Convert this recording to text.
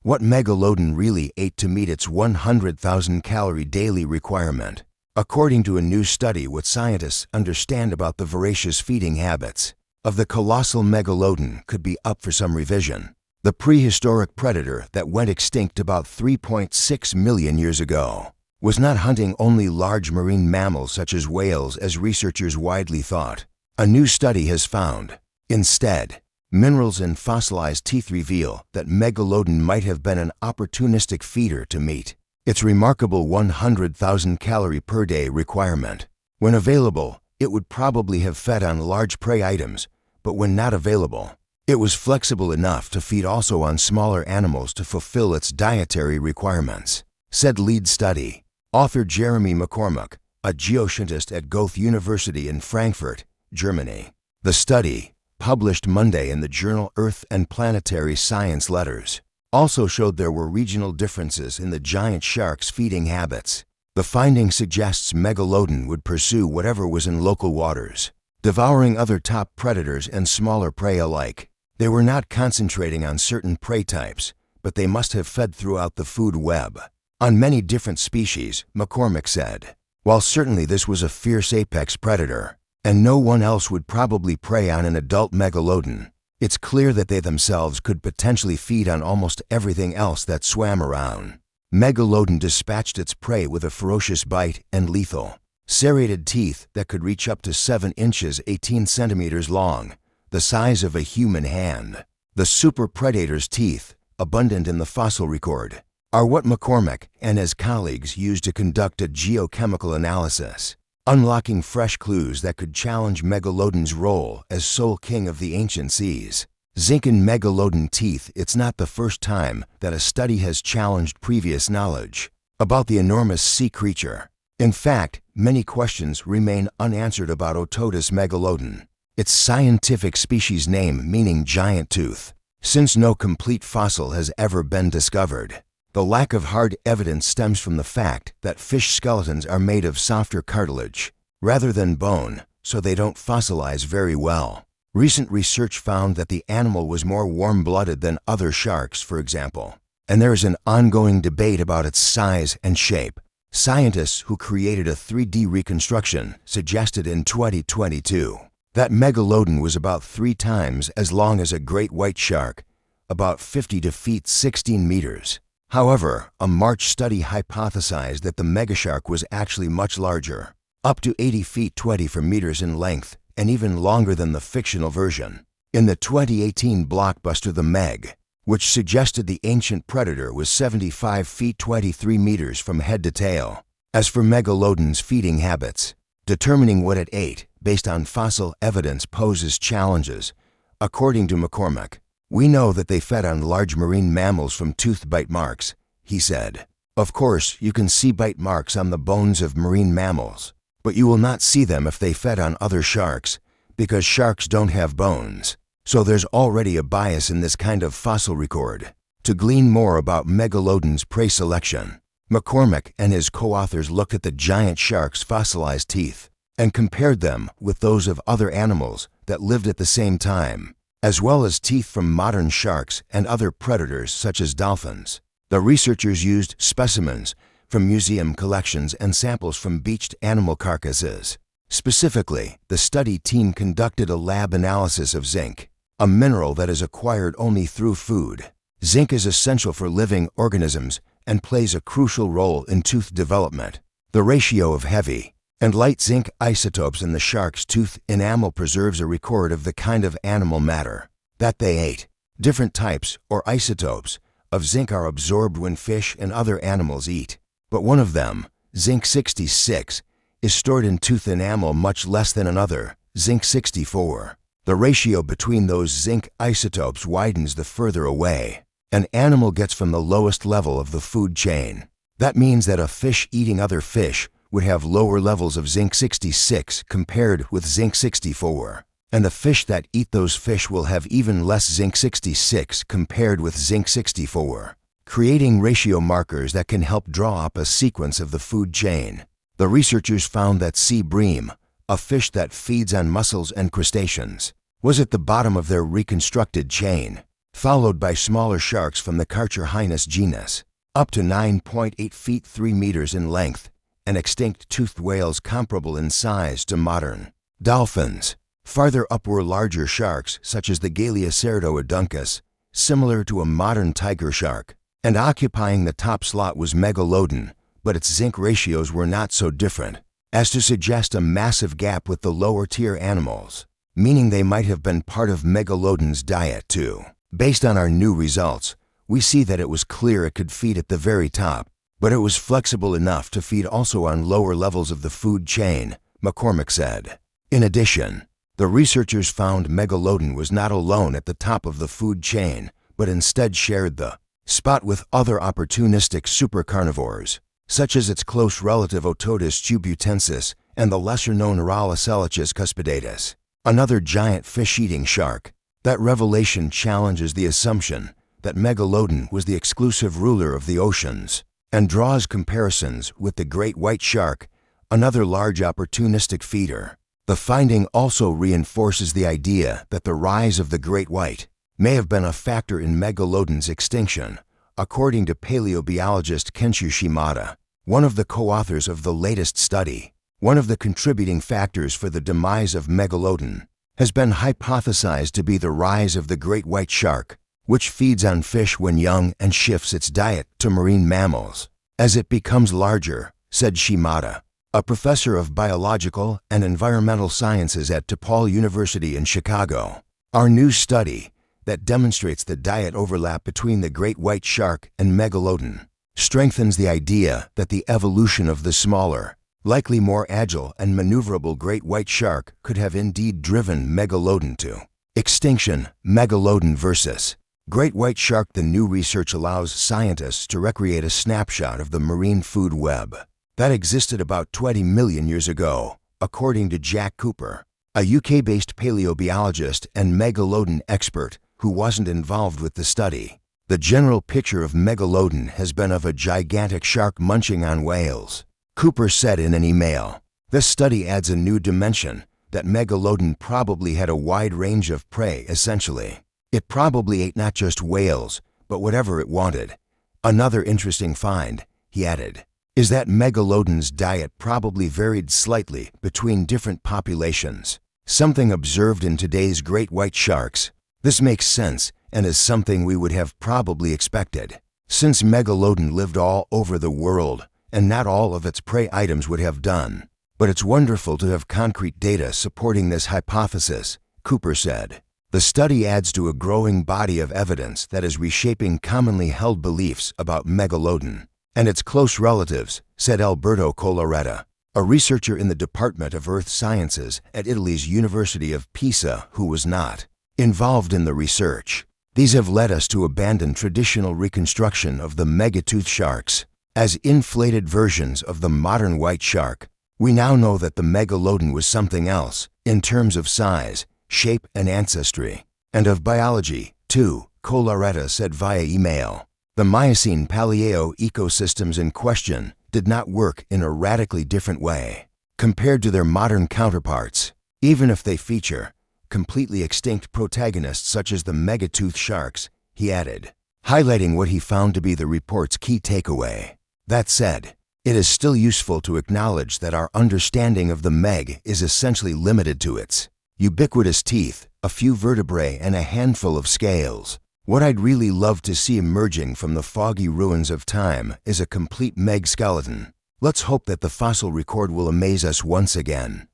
What megalodon really ate to meet its 100,000 calorie daily requirement? According to a new study, what scientists understand about the voracious feeding habits of the colossal megalodon could be up for some revision. The prehistoric predator that went extinct about 3.6 million years ago was not hunting only large marine mammals such as whales as researchers widely thought. A new study has found. Instead, minerals in fossilized teeth reveal that megalodon might have been an opportunistic feeder to meet its remarkable 100,000 calorie per day requirement. When available, it would probably have fed on large prey items, but when not available, it was flexible enough to feed also on smaller animals to fulfill its dietary requirements, said lead study author Jeremy McCormack, a geoscientist at Goethe University in Frankfurt, Germany. The study, published Monday in the journal Earth and Planetary Science Letters, also showed there were regional differences in the giant shark's feeding habits. The finding suggests megalodon would pursue whatever was in local waters, devouring other top predators and smaller prey alike. They were not concentrating on certain prey types, but they must have fed throughout the food web, on many different species, McCormack said. While certainly this was a fierce apex predator, and no one else would probably prey on an adult megalodon, it's clear that they themselves could potentially feed on almost everything else that swam around. Megalodon dispatched its prey with a ferocious bite and lethal, serrated teeth that could reach up to 7 inches 18 centimeters long, the size of a human hand. The super predator's teeth, abundant in the fossil record, are what McCormack and his colleagues used to conduct a geochemical analysis, unlocking fresh clues that could challenge megalodon's role as sole king of the ancient seas. Zinc in megalodon teeth. It's not the first time that a study has challenged previous knowledge about the enormous sea creature. In fact, many questions remain unanswered about Otodus megalodon, its scientific species name meaning giant tooth. Since no complete fossil has ever been discovered, the lack of hard evidence stems from the fact that fish skeletons are made of softer cartilage rather than bone, so they don't fossilize very well. Recent research found that the animal was more warm-blooded than other sharks, for example, and there is an ongoing debate about its size and shape. Scientists who created a 3D reconstruction suggested in 2022 that megalodon was about 3 times as long as a great white shark, about 50 to feet 16 meters. However, a March study hypothesized that the megashark was actually much larger, up to 80 feet 24 meters in length, and even longer than the fictional version. In the 2018 blockbuster The Meg, which suggested the ancient predator was 75 feet 23 meters from head to tail. As for megalodon's feeding habits, determining what it ate based on fossil evidence poses challenges. According to McCormack, we know that they fed on large marine mammals from tooth bite marks, he said. Of course, you can see bite marks on the bones of marine mammals, but you will not see them if they fed on other sharks, because sharks don't have bones. So there's already a bias in this kind of fossil record. To glean more about megalodon's prey selection, McCormack and his co-authors looked at the giant shark's fossilized teeth and compared them with those of other animals that lived at the same time, as well as teeth from modern sharks and other predators such as dolphins. The researchers used specimens from museum collections and samples from beached animal carcasses. Specifically, the study team conducted a lab analysis of zinc, a mineral that is acquired only through food. Zinc is essential for living organisms and plays a crucial role in tooth development. The ratio of heavy and light zinc isotopes in the shark's tooth enamel preserves a record of the kind of animal matter that they ate. Different types, or isotopes, of zinc are absorbed when fish and other animals eat, but one of them, zinc 66, is stored in tooth enamel much less than another, zinc 64. The ratio between those zinc isotopes widens the further away an animal gets from the lowest level of the food chain. That means that a fish eating other fish would have lower levels of zinc 66 compared with zinc 64, and the fish that eat those fish will have even less zinc 66 compared with zinc 64, creating ratio markers that can help draw up a sequence of the food chain. The researchers found that sea bream, a fish that feeds on mussels and crustaceans, was at the bottom of their reconstructed chain. followed by smaller sharks from the Carcharhinus genus, up to 9.8 feet 3 meters in length, and extinct toothed whales comparable in size to modern dolphins. Farther up were larger sharks such as the Galeocerdoeduncus, similar to a modern tiger shark, and occupying the top slot was megalodon, but its zinc ratios were not so different as to suggest a massive gap with the lower tier animals, meaning they might have been part of megalodon's diet too. Based on our new results, we see that it was clear it could feed at the very top, but it was flexible enough to feed also on lower levels of the food chain, McCormick said. In addition, the researchers found megalodon was not alone at the top of the food chain, but instead shared the spot with other opportunistic supercarnivores, such as its close relative Ototus tubutensis and the lesser-known Rallacelichus cuspidatus, another giant fish-eating shark. That revelation challenges the assumption that megalodon was the exclusive ruler of the oceans and draws comparisons with the great white shark, another large opportunistic feeder. The finding also reinforces the idea that the rise of the great white may have been a factor in megalodon's extinction, according to paleobiologist Kenshu Shimada, one of the co-authors of the latest study. One of the contributing factors for the demise of megalodon has been hypothesized to be the rise of the great white shark, which feeds on fish when young and shifts its diet to marine mammals as it becomes larger, said Shimada, a professor of biological and environmental sciences at DePaul University in Chicago. Our new study that demonstrates the diet overlap between the great white shark and megalodon strengthens the idea that the evolution of the smaller, likely more agile and maneuverable great white shark could have indeed driven megalodon to extinction. Megalodon versus great white shark. The new research allows scientists to recreate a snapshot of the marine food web that existed about 20 million years ago, according to Jack Cooper, a UK-based paleobiologist and megalodon expert who wasn't involved with the study. The general picture of megalodon has been of a gigantic shark munching on whales, Cooper said in an email. This study adds a new dimension, that megalodon probably had a wide range of prey. Essentially, it probably ate not just whales, but whatever it wanted. Another interesting find, he added, is that megalodon's diet probably varied slightly between different populations, something observed in today's great white sharks. This makes sense and is something we would have probably expected, since megalodon lived all over the world and not all of its prey items would have done. But it's wonderful to have concrete data supporting this hypothesis, Cooper said. The study adds to a growing body of evidence that is reshaping commonly held beliefs about megalodon and its close relatives, said Alberto Collaretta, a researcher in the Department of Earth Sciences at Italy's University of Pisa who was not involved in the research. These have led us to abandon traditional reconstruction of the megatooth sharks as inflated versions of the modern white shark. We now know that the megalodon was something else in terms of size, shape, and ancestry, and of biology, too, Collaretta said via email. The Miocene paleo ecosystems in question did not work in a radically different way compared to their modern counterparts, even if they feature completely extinct protagonists such as the megatooth sharks, he added, highlighting what he found to be the report's key takeaway. That said, it is still useful to acknowledge that our understanding of the meg is essentially limited to its ubiquitous teeth, a few vertebrae, and a handful of scales. What I'd really love to see emerging from the foggy ruins of time is a complete meg skeleton. Let's hope that the fossil record will amaze us once again.